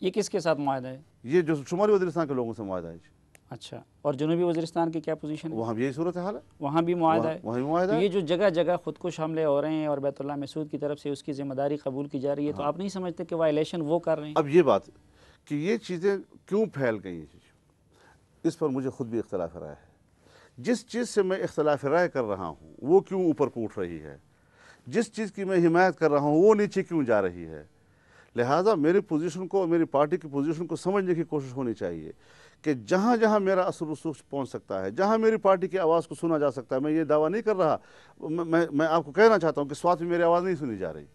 یہ کس کے ساتھ معاہدہ ہے؟ یہ جو شمالی وزیرستان کے لوگوں سے معاہدہ ہے جی۔ اچھا، اور جنوبی وزیرستان کی کیا پوزیشن ہے؟ وہاں بھی یہی صورت حال ہے، وہاں بھی معاہدہ ہے؟ وہاں بھی معاہدہ تو ہے۔ یہ جو جگہ جگہ خودکش حملے ہو رہے ہیں اور بیت اللہ مسعود کی طرف سے اس کی ذمہ داری قبول کی جا رہی ہے، تو آپ نہیں سمجھتے کہ وائلیشن وہ کر رہے ہیں؟ اب یہ بات کہ یہ چیزیں کیوں پھیل گئی ہیں، اس پر مجھے خود بھی اختلاف رائے ہے۔ جس چیز سے میں اختلاف رائے کر رہا ہوں وہ کیوں اوپر کو اٹھ رہی ہے، جس چیز کی میں حمایت کر رہا ہوں وہ نیچے کیوں جا رہی ہے۔ لہٰذا میری پوزیشن کو اور میری پارٹی کی پوزیشن کو سمجھنے کی کوشش ہونی چاہیے کہ جہاں جہاں میرا اثر رسوخ پہنچ سکتا ہے، جہاں میری پارٹی کی آواز کو سنا جا سکتا ہے، میں یہ دعویٰ نہیں کر رہا، میں آپ کو کہنا چاہتا ہوں کہ سوات میں میری آواز نہیں سنی جا رہی۔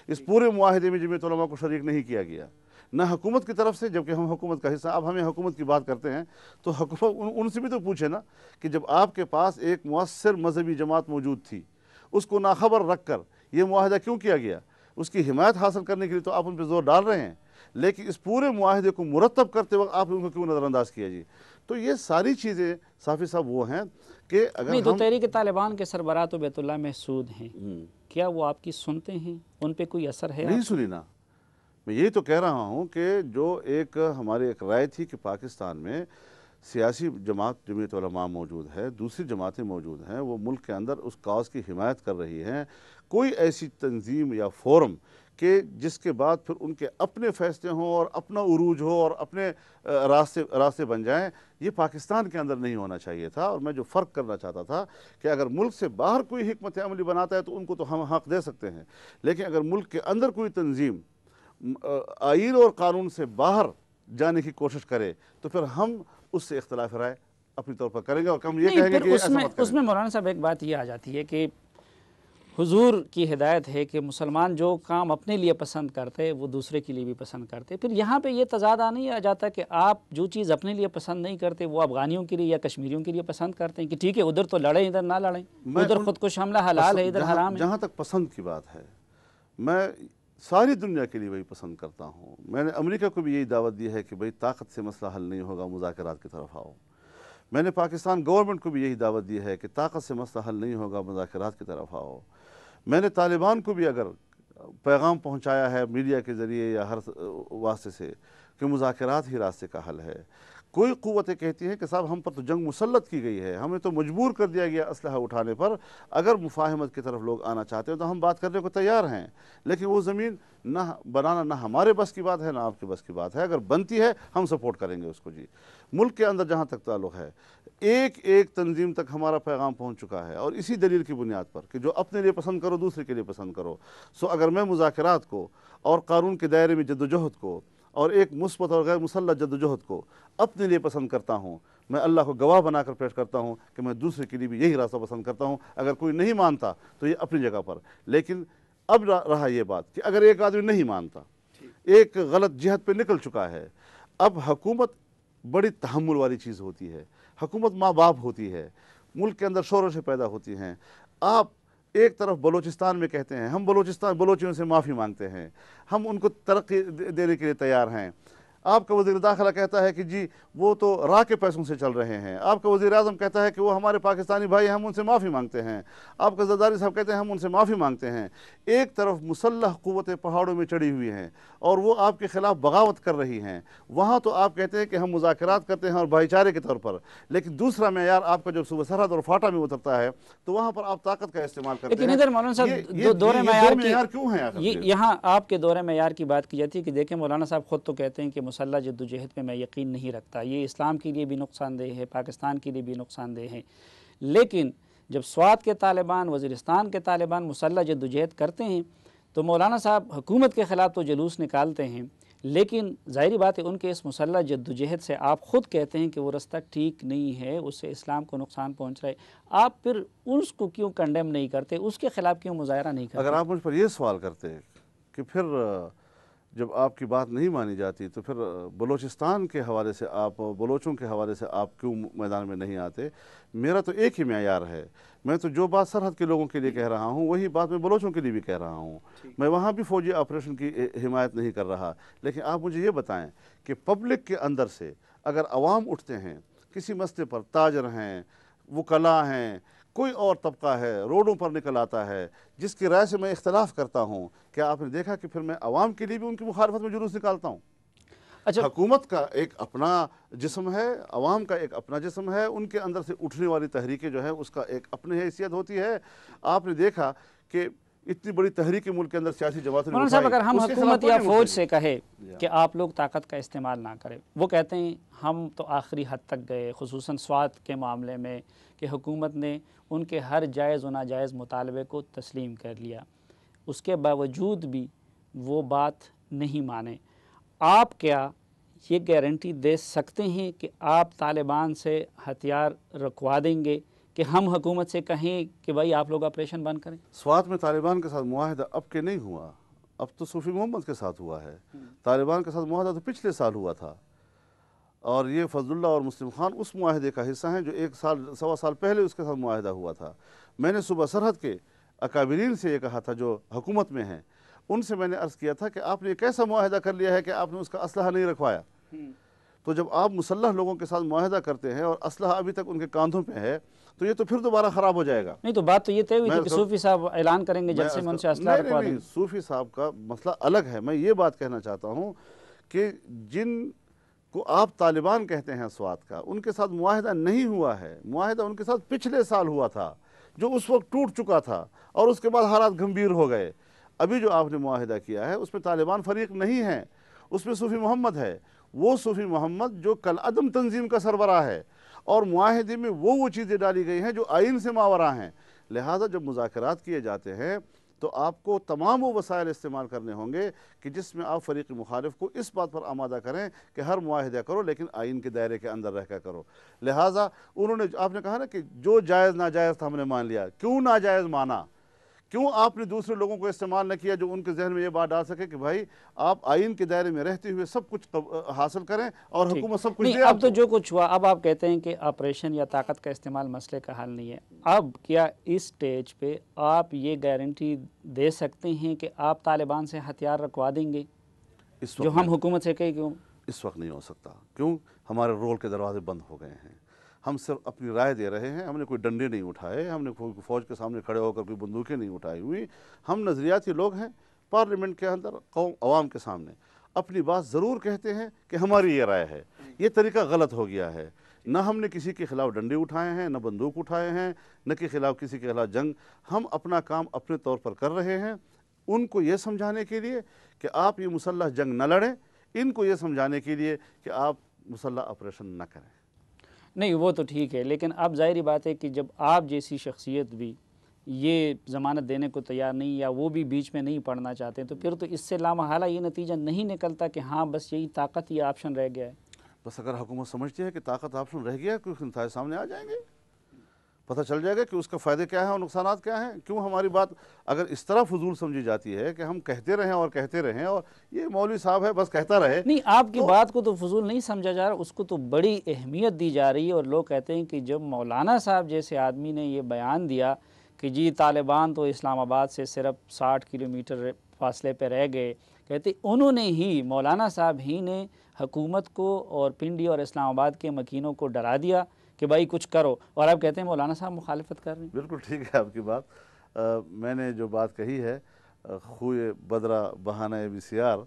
اس پورے معاہدے میں جمعیت علماء کو شریک نہیں کیا گیا، نہ حکومت کی طرف سے، جبکہ ہم حکومت کا حصہ۔ اب ہمیں حکومت کی بات کرتے ہیں تو حکومت ان سے بھی تو پوچھے نا کہ جب آپ کے پاس ایک مؤثر مذہبی جماعت موجود تھی، اس کو ناخبر رکھ کر یہ معاہدہ کیوں کیا گیا؟ اس کی حمایت حاصل کرنے کے لیے تو آپ ان پہ زور ڈال رہے ہیں، لیکن اس پورے معاہدے کو مرتب کرتے وقت آپ ان کو کیوں نظر انداز کیا جی؟ تو یہ ساری چیزیں صافی صاحب وہ ہیں کہ اگر نہیں، تو ہم تحریک طالبان کے سربراہ تو بیت اللہ محسود ہیں، کیا وہ آپ کی سنتے ہیں؟ ان پہ کوئی اثر ہے؟ نہیں سنی نا، میں یہی تو کہہ رہا ہوں کہ جو ایک ہماری ایک رائے تھی کہ پاکستان میں سیاسی جماعت جمعیت علماء موجود ہے، دوسری جماعتیں موجود ہیں، وہ ملک کے اندر اس کاز کی حمایت کر رہی ہیں، کوئی ایسی تنظیم یا فورم کہ جس کے بعد پھر ان کے اپنے فیصلے ہوں اور اپنا عروج ہو اور اپنے راستے بن جائیں، یہ پاکستان کے اندر نہیں ہونا چاہیے تھا۔ اور میں جو فرق کرنا چاہتا تھا کہ اگر ملک سے باہر کوئی حکمت عملی بناتا ہے تو ان کو تو ہم حق دے سکتے ہیں، لیکن اگر ملک کے اندر کوئی تنظیم آئین اور قانون سے باہر جانے کی کوشش کرے تو پھر ہم اس سے اختلاف رائے اپنی طور پر کریں گے، اور ہم یہ کہیں گے کہ ایسا مت اس کریں۔ میں مولانا صاحب ایک بات یہ آ جاتی ہے کہ حضور کی ہدایت ہے کہ مسلمان جو کام اپنے لیے پسند کرتے وہ دوسرے کے لیے بھی پسند کرتے۔ پھر یہاں پہ یہ تضاد نہیں آ جاتا کہ آپ جو چیز اپنے لیے پسند نہیں کرتے وہ افغانیوں کے لیے یا کشمیریوں کے لیے پسند کرتے ہیں کہ ٹھیک ہے ادھر تو لڑیں ادھر نہ لڑیں، ادھر خودکش حملہ حلال ہے ادھر حرام ہے؟ جہاں تک پسند کی بات ہے، میں ساری دنیا کے لیے وہی پسند کرتا ہوں۔ میں نے امریکہ کو بھی یہی دعوت دی ہے کہ بھئی طاقت سے مسئلہ حل نہیں ہوگا، مذاکرات کی طرف آؤ۔ میں نے پاکستان گورنمنٹ کو بھی یہی دعوت دی ہے کہ طاقت سے مسئلہ حل نہیں ہوگا، مذاکرات کی طرف آؤ۔ میں نے طالبان کو بھی اگر پیغام پہنچایا ہے میڈیا کے ذریعے یا ہر واسطے سے کہ مذاکرات ہی راستے کا حل ہے۔ کوئی قوتیں کہتی ہیں کہ صاحب ہم پر تو جنگ مسلط کی گئی ہے، ہمیں تو مجبور کر دیا گیا اسلحہ اٹھانے پر، اگر مفاہمت کی طرف لوگ آنا چاہتے ہیں تو ہم بات کرنے کو تیار ہیں، لیکن وہ زمین نہ بنانا نہ ہمارے بس کی بات ہے نہ آپ کے بس کی بات ہے، اگر بنتی ہے ہم سپورٹ کریں گے اس کو جی۔ ملک کے اندر جہاں تک تعلق ہے، ایک ایک تنظیم تک ہمارا پیغام پہنچ چکا ہے، اور اسی دلیل کی بنیاد پر کہ جو اپنے لیے پسند کرو دوسرے کے لیے پسند کرو۔ سو اگر میں مذاکرات کو اور قانون کے دائرے میں جدوجہد کو اور ایک مثبت اور غیر مسلح جدوجہد کو اپنے لیے پسند کرتا ہوں، میں اللہ کو گواہ بنا کر پیش کرتا ہوں کہ میں دوسرے کے لیے بھی یہی راستہ پسند کرتا ہوں۔ اگر کوئی نہیں مانتا تو یہ اپنی جگہ پر، لیکن اب رہا یہ بات کہ اگر ایک آدمی نہیں مانتا، ایک غلط جہت پہ نکل چکا ہے، اب حکومت بڑی تحمل والی چیز ہوتی ہے، حکومت ماں باپ ہوتی ہے، ملک کے اندر شورشیں پیدا ہوتی ہیں۔ آپ ایک طرف بلوچستان میں کہتے ہیں ہم بلوچیوں سے معافی مانگتے ہیں، ہم ان کو ترقی دینے کے لیے تیار ہیں، آپ کا وزیر داخلہ کہتا ہے کہ جی وہ تو راہ کے پیسوں سے چل رہے ہیں، آپ کا وزیر اعظم کہتا ہے کہ وہ ہمارے پاکستانی بھائی ہم ان سے معافی مانگتے ہیں، آپ کا زرداری صاحب کہتے ہیں ہم ان سے معافی مانگتے ہیں۔ ایک طرف مسلح قوتیں پہاڑوں میں چڑھی ہوئی ہیں اور وہ آپ کے خلاف بغاوت کر رہی ہیں، وہاں تو آپ کہتے ہیں کہ ہم مذاکرات کرتے ہیں اور بھائی چارے کے طور پر، لیکن دوسرا معیار آپ کا جب صوبہ سرحد اور فاٹا میں اترتا ہے تو وہاں پر آپ طاقت کا استعمال کرتے ہیں۔ لیکن ادھر مولانا صاحب دور معیار کیوں ہیں آخر؟ یہاں آپ کے دور معیار کی بات کی جاتی ہے کہ دیکھیں مولانا صاحب خود تو کہتے ہیں کہ مسلح جدوجہد پہ میں یقین نہیں رکھتا، یہ اسلام کے لیے بھی نقصان دہ ہے، پاکستان کے لیے بھی نقصان دہ ہے، لیکن جب سوات کے طالبان، وزیرستان کے طالبان مسلح جدوجہد کرتے ہیں تو مولانا صاحب حکومت کے خلاف تو جلوس نکالتے ہیں، لیکن ظاہری بات ہے ان کے اس مسلح جدوجہد سے آپ خود کہتے ہیں کہ وہ رستہ ٹھیک نہیں ہے، اس سے اسلام کو نقصان پہنچ رہا ہے، آپ پھر اس کو کیوں کنڈیم نہیں کرتے، اس کے خلاف کیوں مظاہرہ نہیں کرتے؟ اگر آپ مجھ پر یہ سوال کرتے کہ پھر جب آپ کی بات نہیں مانی جاتی تو پھر بلوچستان کے حوالے سے آپ، بلوچوں کے حوالے سے آپ کیوں میدان میں نہیں آتے، میرا تو ایک ہی معیار ہے، میں تو جو بات سرحد کے لوگوں کے لیے کہہ رہا ہوں وہی بات میں بلوچوں کے لیے بھی کہہ رہا ہوں۔ میں وہاں بھی فوجی آپریشن کی حمایت نہیں کر رہا، لیکن آپ مجھے یہ بتائیں کہ پبلک کے اندر سے اگر عوام اٹھتے ہیں کسی مسئلے پر، تاجر ہیں، وکلاء ہیں، کوئی اور طبقہ ہے، روڈوں پر نکل آتا ہے جس کی رائے سے میں اختلاف کرتا ہوں، کیا آپ نے دیکھا کہ پھر میں عوام کے لیے بھی ان کی مخالفت میں جلوس نکالتا ہوں؟ اچھا، حکومت کا ایک اپنا جسم ہے، عوام کا ایک اپنا جسم ہے، ان کے اندر سے اٹھنے والی تحریکیں جو ہے اس کا ایک اپنی حیثیت ہوتی ہے۔ آپ نے دیکھا کہ اتنی بڑی تحریک ملک کے اندر سیاسی جماعتوں نے مولانا صاحب اٹھائی، اگر ہم اس کے خلاف حکومت کوئی یا نہیں فوج اٹھے سے کہے گی۔ کہ آپ لوگ طاقت کا استعمال نہ کریں، وہ کہتے ہیں ہم تو آخری حد تک گئے، خصوصاً سوات کے معاملے میں، کہ حکومت نے ان کے ہر جائز و ناجائز مطالبے کو تسلیم کر لیا، اس کے باوجود بھی وہ بات نہیں مانے۔ آپ کیا یہ گارنٹی دے سکتے ہیں کہ آپ طالبان سے ہتھیار رکھوا دیں گے کہ ہم حکومت سے کہیں کہ بھائی آپ لوگ آپریشن بند کریں؟ سوات میں طالبان کے ساتھ معاہدہ اب کے نہیں ہوا، اب تو صوفی محمد کے ساتھ ہوا ہے۔ طالبان کے ساتھ معاہدہ تو پچھلے سال ہوا تھا، اور یہ فضل اللہ اور مسلم خان اس معاہدے کا حصہ ہیں جو 1.25 سال پہلے اس کے ساتھ معاہدہ ہوا تھا۔ میں نے صوبہ سرحد کے اکابرین سے یہ کہا تھا جو حکومت میں ہیں، ان سے میں نے عرض کیا تھا کہ آپ نے ایک ایسا معاہدہ کر لیا ہے کہ آپ نے اس کا اسلحہ نہیں رکھوایا۔ تو جب آپ مسلح لوگوں کے ساتھ معاہدہ کرتے ہیں اور اسلحہ ابھی تک ان کے کاندھوں پہ ہے تو یہ تو پھر دوبارہ خراب ہو جائے گا۔ نہیں تو بات تو یہ طے ہوئی تھی کہ صوفی صاحب اعلان کریں گے جلسے میں ان سے اسلحہ رکھوا دیں نہیں، گے۔ صوفی صاحب کا مسئلہ الگ ہے۔ میں یہ بات کہنا چاہتا ہوں کہ جن کو آپ طالبان کہتے ہیں سوات کا، ان کے ساتھ معاہدہ نہیں ہوا ہے، معاہدہ ان کے ساتھ پچھلے سال ہوا تھا جو اس وقت ٹوٹ چکا تھا، اور اس کے بعد حالات گھمبیر ہو گئے۔ ابھی جو آپ نے معاہدہ کیا ہے اس میں طالبان فریق نہیں ہے، اس میں صوفی محمد ہے، وہ صوفی محمد جو کالعدم تنظیم کا سربراہ ہے، اور معاہدے میں وہ چیزیں ڈالی گئی ہیں جو آئین سے ماوراء ہیں۔ لہٰذا جب مذاکرات کیے جاتے ہیں تو آپ کو تمام وہ وسائل استعمال کرنے ہوں گے کہ جس میں آپ فریق مخالف کو اس بات پر آمادہ کریں کہ ہر معاہدہ کرو لیکن آئین کے دائرے کے اندر رہ کر کرو۔ لہٰذا انہوں نے، آپ نے کہا نا کہ جو جائز ناجائز تھا ہم نے مان لیا، کیوں ناجائز مانا؟ کیوں آپ نے دوسرے لوگوں کو استعمال نہ کیا جو ان کے ذہن میں یہ بات ڈال سکے کہ بھائی آپ آئین کے دائرے میں رہتے ہوئے سب کچھ حاصل کریں اور حکومت سب کچھ نہیں، دے اب آپ تو کو؟ جو کچھ ہوا، اب آپ کہتے ہیں کہ آپریشن یا طاقت کا استعمال مسئلے کا حل نہیں ہے۔ اب کیا اس سٹیج پہ آپ یہ گارنٹی دے سکتے ہیں کہ آپ طالبان سے ہتھیار رکھوا دیں گے جو ہم حکومت سے کہیں کیوں؟ اس وقت نہیں ہو سکتا، کیوں؟ ہمارے رول کے دروازے بند ہو گئے ہیں، ہم صرف اپنی رائے دے رہے ہیں، ہم نے کوئی ڈنڈے نہیں اٹھائے، ہم نے فوج کے سامنے کھڑے ہو کر کوئی بندوقیں نہیں اٹھائی ہوئی۔ ہم نظریاتی لوگ ہیں، پارلیمنٹ کے اندر قوم عوام کے سامنے اپنی بات ضرور کہتے ہیں کہ ہماری یہ رائے ہے۔ یہ طریقہ غلط ہو گیا ہے، نہ ہم نے کسی کے خلاف ڈنڈے اٹھائے ہیں، نہ بندوق اٹھائے ہیں، نہ کسی کے خلاف جنگ۔ ہم اپنا کام اپنے طور پر کر رہے ہیں، ان کو یہ سمجھانے کے لیے کہ آپ یہ مسلح جنگ نہ لڑیں، ان کو یہ سمجھانے کے لیے کہ آپ مسلح آپریشن نہ کریں۔ نہیں وہ تو ٹھیک ہے، لیکن اب ظاہری بات ہے کہ جب آپ جیسی شخصیت بھی یہ ضمانت دینے کو تیار نہیں، یا وہ بھی بیچ میں نہیں پڑھنا چاہتے، تو پھر تو اس سے لامحالہ یہ نتیجہ نہیں نکلتا کہ ہاں بس یہی طاقت یہ آپشن رہ گیا ہے۔ بس اگر حکومت سمجھتی ہے کہ طاقت آپشن رہ گیا، کچھ نتائج سامنے آ جائیں گے، پتہ چل جائے گا کہ اس کا فائدے کیا ہیں اور نقصانات کیا ہیں۔ کیوں ہماری بات اگر اس طرح فضول سمجھی جاتی ہے کہ ہم کہتے رہیں اور کہتے رہیں اور یہ مولوی صاحب ہے بس کہتا رہے۔ نہیں، آپ کی بات کو تو فضول نہیں سمجھا جا رہا، اس کو تو بڑی اہمیت دی جا رہی ہے، اور لوگ کہتے ہیں کہ جب مولانا صاحب جیسے آدمی نے یہ بیان دیا کہ جی طالبان تو اسلام آباد سے صرف 60 کلومیٹر فاصلے پہ رہ گئے، کہتے انہوں نے ہی، مولانا صاحب ہی نے حکومت کو اور پنڈی اور اسلام آباد کے مکینوں کو ڈرا دیا کہ بھائی کچھ کرو، اور آپ کہتے ہیں مولانا صاحب مخالفت کر رہے ہیں۔ بالکل ٹھیک ہے آپ کی بات۔ میں نے جو بات کہی ہے، خوئے بدرہ بہانہ بسیار،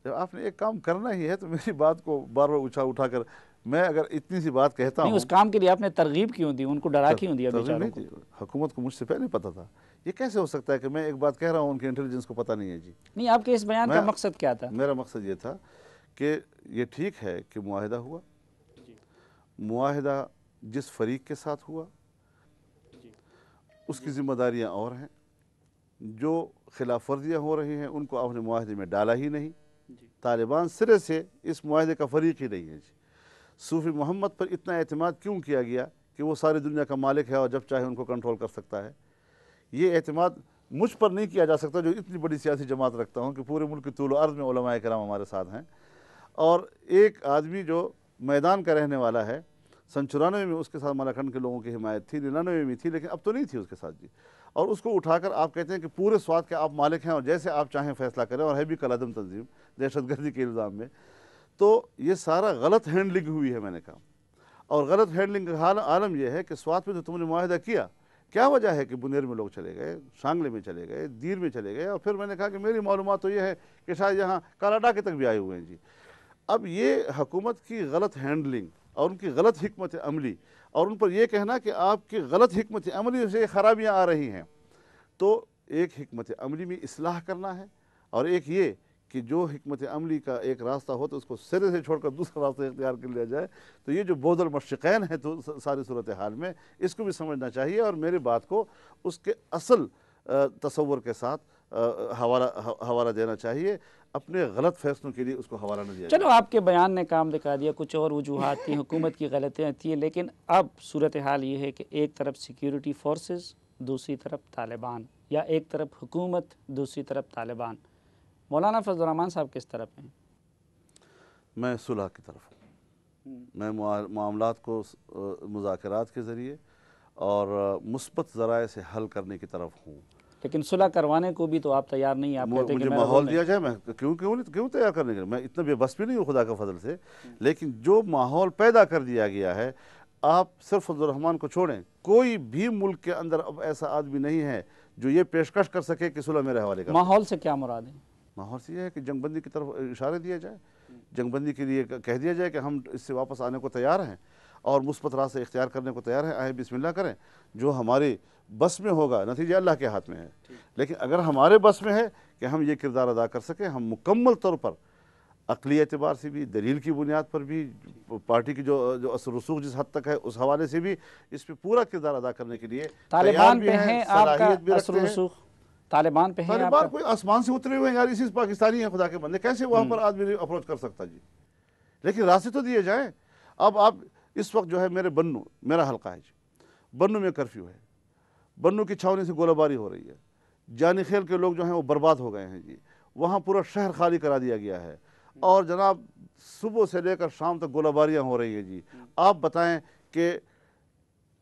جب آپ نے ایک کام کرنا ہی ہے تو میری بات کو بار بار اٹھا کر میں اگر اتنی سی بات کہتا نہیں، ہوں۔ اس کام کے لیے آپ نے ترغیب کیوں دی، ان کو ڈرا کیوں دیا ترغیب بیچاروں نہیں کو؟ تھی، حکومت کو مجھ سے پہلے پتہ تھا۔ یہ کیسے ہو سکتا ہے کہ میں ایک بات کہہ رہا ہوں ان کے انٹیلیجنس کو پتہ نہیں ہے؟ جی نہیں، آپ کے اس بیان کا مقصد کیا تھا؟ میرا مقصد یہ تھا کہ یہ ٹھیک ہے کہ معاہدہ ہوا، معاہدہ جس فریق کے ساتھ ہوا اس کی ذمہ داریاں اور ہیں، جو خلاف ورزیاں ہو رہی ہیں ان کو آپ نے معاہدے میں ڈالا ہی نہیں۔ طالبان سرے سے اس معاہدے کا فریق ہی نہیں ہے۔ جی صوفی محمد پر اتنا اعتماد کیوں کیا گیا کہ وہ ساری دنیا کا مالک ہے اور جب چاہے ان کو کنٹرول کر سکتا ہے؟ یہ اعتماد مجھ پر نہیں کیا جا سکتا جو اتنی بڑی سیاسی جماعت رکھتا ہوں کہ پورے ملک کی طول و عرض میں علماء کرام ہمارے ساتھ ہیں، اور ایک آدمی جو میدان کا رہنے والا ہے۔ سن 94 میں اس کے ساتھ مالاکنڈ کے لوگوں کی حمایت تھی، 99 میں تھی، لیکن اب تو نہیں تھی اس کے ساتھ۔ جی اور اس کو اٹھا کر آپ کہتے ہیں کہ پورے سوات کے آپ مالک ہیں اور جیسے آپ چاہیں فیصلہ کریں، اور ہے بھی کالعدم تنظیم دہشت گردی کے الزام میں۔ تو یہ سارا غلط ہینڈلنگ ہوئی ہے، میں نے کہا، اور غلط ہینڈلنگ کا عالم یہ ہے کہ سوات میں تو تم نے معاہدہ کیا وجہ ہے کہ بنیر میں لوگ چلے گئے، شانگلے میں چلے گئے، دیر میں چلے گئے، اور پھر میں نے کہا کہ میری معلومات تو یہ ہے کہ شاید یہاں کالاڈا کے تک بھی آئے ہوئے ہیں۔ جی اب یہ حکومت کی غلط ہینڈلنگ اور ان کی غلط حکمت عملی اور ان پر یہ کہنا کہ آپ کی غلط حکمت عملی سے خرابیاں آ رہی ہیں، تو ایک حکمت عملی میں اصلاح کرنا ہے، اور ایک یہ کہ جو حکمت عملی کا ایک راستہ ہو تو اس کو سرے سے چھوڑ کر دوسرا راستہ اختیار کر لیا جائے. تو یہ جو بعد المشرقین ہے تو ساری صورتحال میں اس کو بھی سمجھنا چاہیے، اور میری بات کو اس کے اصل تصور کے ساتھ حوالہ دینا چاہیے. اپنے غلط فیصلوں کے لیے اس کو حوالہ نہ دیا جائے. چلو آپ کے بیان نے کام دکھا دیا، کچھ اور وجوہات تھیں، حکومت کی غلطیاں تھیں، لیکن اب صورتحال یہ ہے کہ ایک طرف سیکیورٹی فورسز، دوسری طرف طالبان، یا ایک طرف حکومت دوسری طرف طالبان. مولانا فضل الرحمان صاحب کس طرف ہیں؟ میں صلح کی طرف ہوں. میں معاملات کو مذاکرات کے ذریعے اور مثبت ذرائع سے حل کرنے کی طرف ہوں. لیکن صلح کروانے کو بھی تو آپ تیار نہیں ہیں. آپ کہتے ہیں کہ مجھے ماحول دیا جائے، میں کیوں تیار کرنے کے لیے، میں اتنا بے بس بھی نہیں ہوں خدا کا فضل سے. لیکن جو ماحول پیدا کر دیا گیا ہے، آپ صرف فضل الرحمان کو چھوڑیں، کوئی بھی ملک کے اندر اب ایسا آدمی نہیں ہے جو یہ پیشکش کر سکے کہ صلح میرے حوالے کا. ماحول سے کیا مراد ہے؟ ماحول سے یہ ہے کہ جنگ بندی کی طرف اشارہ دیا جائے، جنگ بندی کے لیے کہہ دیا جائے کہ ہم اس سے واپس آنے کو تیار ہیں اور مثبت راستہ اختیار کرنے کو تیار ہیں. آئے بسم اللہ کریں، جو ہمارے بس میں ہوگا، نتیجہ اللہ کے ہاتھ میں ہے. لیکن اگر ہمارے بس میں ہے کہ ہم یہ کردار ادا کر سکیں، ہم مکمل طور پر عقلی اعتبار سے بھی، دلیل کی بنیاد پر بھی، پارٹی کی جو اثر رسوخ جس حد تک ہے اس حوالے سے بھی اس پہ پورا کردار ادا کرنے کے لیے طالبان پہ ہیں آپ کا اثر رسوخ؟ طالبان پہ ہیں؟ طالبان کوئی آسمان سے اترے ہوئے ہیں یار، اسی پاکستانی ہیں خدا کے بندے، کیسے وہاں پر آدمی اپروچ کر سکتا جی؟ لیکن راستے تو دیے جائیں. اب آپ اس وقت جو ہے میرا حلقہ ہے جی، بنو میں کرفیو ہے، بنو کی چھاونی سے گولہ باری ہو رہی ہے، جانی خیل کے لوگ جو ہیں وہ برباد ہو گئے ہیں جی، وہاں پورا شہر خالی کرا دیا گیا ہے، اور جناب صبح سے لے کر شام تک گولہ باریاں ہو رہی ہیں جی. آپ بتائیں کہ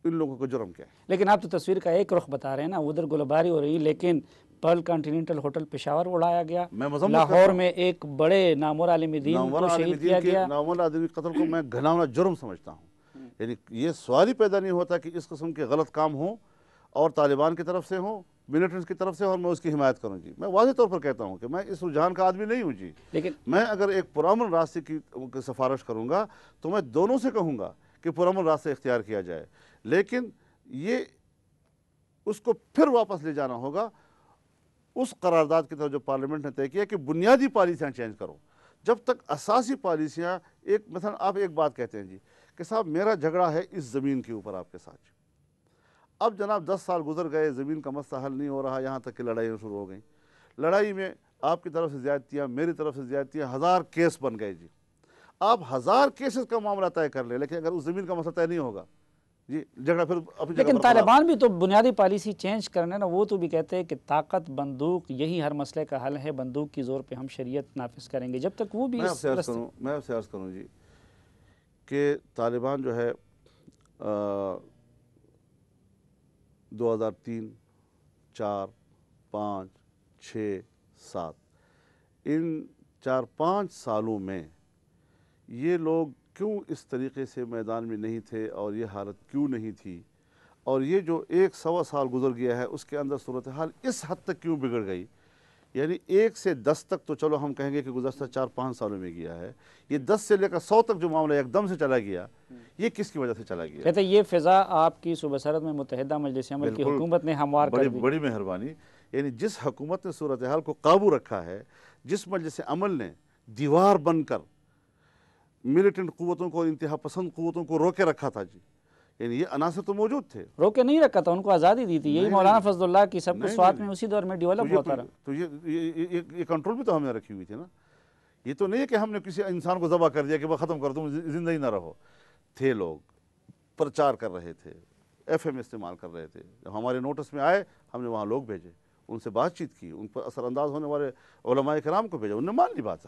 ان لوگوں کو جرم کیا ہے؟ لیکن آپ تو تصویر کا ایک رخ بتا رہے ہیں نا، ادھر گولہ باری ہو رہی ہے، لیکن پرل کانٹیننٹل ہوٹل پشاور اڑایا گیا، لاہور میں ایک بڑے نامور عالم دین کو شہید کیا گیا. نامور عالم قتل کو میں گھناؤنا جرم سمجھتا ہوں. یعنی یہ سوال ہی پیدا نہیں ہوتا کہ اس قسم کے غلط کام ہوں اور طالبان کی طرف سے ہوں، ملیٹنٹس کی طرف سے، اور میں اس کی حمایت کروں جی. میں واضح طور پر کہتا ہوں کہ میں اس رجحان کا آدمی نہیں ہوں جی. لیکن میں اگر ایک پرامن راستے کی سفارش کروں گا تو میں دونوں سے کہوں گا کہ پرامن راستے اختیار کیا جائے، لیکن یہ اس کو پھر واپس لے جانا ہوگا اس قرارداد کی طرف جو پارلیمنٹ نے طے کیا کہ بنیادی پالیسیاں چینج کرو. جب تک اساسی پالیسیاں مثلا آپ ایک بات کہتے ہیں جی کہ صاحب میرا جھگڑا ہے اس زمین کے اوپر آپ کے ساتھ. اب جناب 10 سال گزر گئے، زمین کا مسئلہ حل نہیں ہو رہا، یہاں تک کہ لڑائیاں شروع ہو گئیں. لڑائی میں آپ کی طرف سے زیادتیاں، میری طرف سے زیادتیاں، 1000 کیس بن گئے جی. آپ 1000 کیسز کا معاملہ طے کر لیں، لیکن اگر اس زمین کا مسئلہ طے نہیں ہوگا جی، جھگڑا پھر اپنی جگہ. لیکن طالبان بھی تو بنیادی پالیسی چینج کرنے نا، وہ تو بھی کہتے ہیں کہ طاقت، بندوق یہی ہر مسئلے کا حل ہے، بندوق کی زور پہ ہم شریعت نافذ کریں گے. جب تک وہ بھی میں آپ سے عرض کروں جی کہ طالبان جو ہے 2003، 4، 5، 6، 7 ان 4-5 سالوں میں یہ لوگ کیوں اس طریقے سے میدان میں نہیں تھے اور یہ حالت کیوں نہیں تھی، اور یہ جو 1-1.25 سال گزر گیا ہے اس کے اندر صورتحال اس حد تک کیوں بگڑ گئی. یعنی 1 سے 10 تک تو چلو ہم کہیں گے کہ گزشتہ 4-5 سالوں میں گیا ہے، یہ 10 سے لے کر 100 تک جو معاملہ ایک دم سے چلا گیا، یہ کس کی وجہ سے چلا گیا؟ کہتے ہیں یہ فضا آپ کی صوبہ سرحد میں متحدہ مجلس عمل کی حکومت نے ہموار کر دی. بڑی مہربانی. یعنی جس حکومت نے صورتحال کو قابو رکھا ہے، جس مجلس عمل نے دیوار بن کر ملیٹنٹ قوتوں کو، انتہا پسند قوتوں کو روکے رکھا تھا جی، یعنی یہ عناصر تو موجود تھے. روکے نہیں رکھا تھا، ان کو آزادی دی تھی. یہی مولانا فضل اللہ کی سب کچھ سوات میں اسی دور میں ڈیولپ ہوتا رہا. تو یہ کنٹرول بھی تو ہم نے رکھی ہوئی تھی نا. یہ تو نہیں ہے کہ ہم نے کسی انسان کو ذبح کر دیا کہ وہ ختم کر دوں، زندہ ہی نہ رہو. تھے لوگ پرچار کر رہے تھے، FM استعمال کر رہے تھے. جب ہمارے نوٹس میں آئے ہم نے وہاں لوگ بھیجے، ان سے بات چیت کی، ان پر اثر انداز ہونے والے علماء کرام کو بھیجا، انہوں نے مان لی بات.